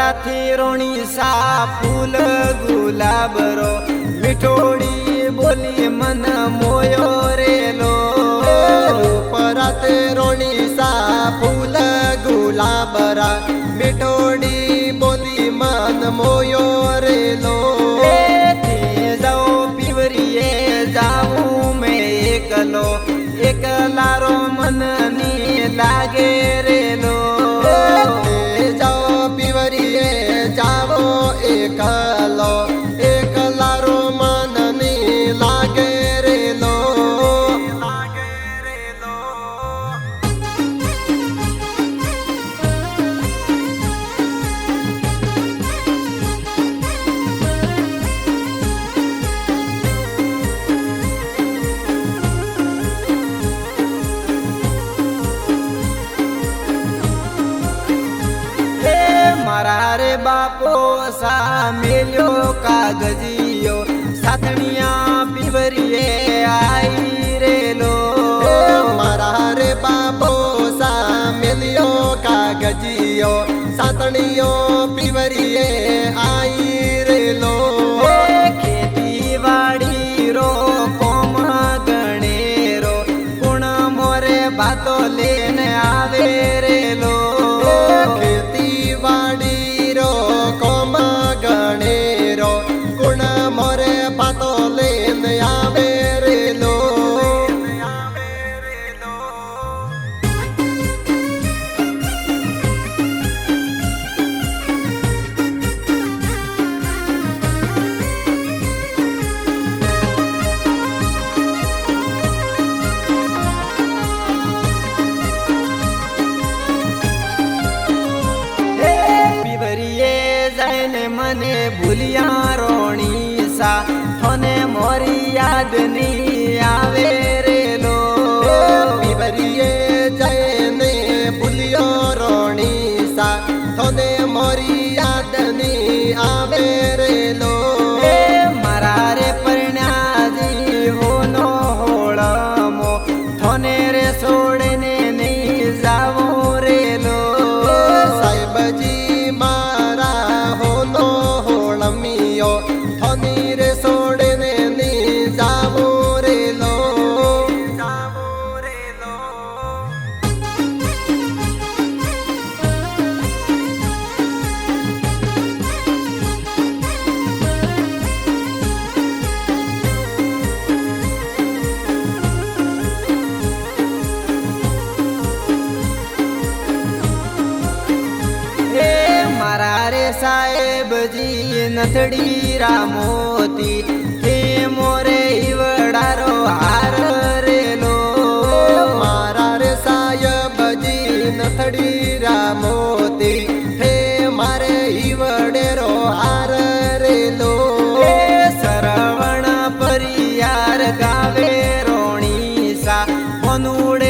પરાથી રોણી સા ફૂલ ગુલાબ રો મીઠોડી બોલી મન મોયો રેલો પરાતે રોણી સા ફૂલ ગુલાબ રા મીઠોડી બોલી મન મોયો રેલો જાઓ પીવરીએ જાઉં મેં એકલો એકલારો મન ની લાગે રેલો જાઓ પીવરીએ જાવો એકલો એકલારો મન ની લાગે રેલો મારા રે બાપો સા મેલ્યો કાગજીયો સાથણિયા પીવરીએ આઈ રેલો મારા રે બાપો સા મેલ્યો કાગજીયો સાતણીઓ પીવરીએ આઈ રેલો ખેતી વાડી રો કોમ ગણેરો ગુણ મોરે બાતો લેને આવે રેલો ખેતી વાડી રો કોમ ગણેરો ગુણ મોરે પાતો લેન આવે રેલો મને ભૂલિયા રોણી સા થોને મોરી યાદ ની આવે રેલો પીવરીએ જઈને ભૂલ્યો રોણી સા થોને મોરી યાદ ની આવે રેલો મારા રે પરણાજી હોનો હોળમો થોને રે છોડને નહીં જાવો રેલો સાહેબજી મારા હોનો હોળમિયો થોની રે સોડને ની જાવો રેલો મારા રે સાહેબજી નથડી રામોતી હે મોરે ઈવડારો હાર રેલો મારા રે સાહેબજી નથડી રામોતી હે મારે ઈવડેરો હાર રેલો સરવણ પરિયાર ગાવે રોણી સા મનુડે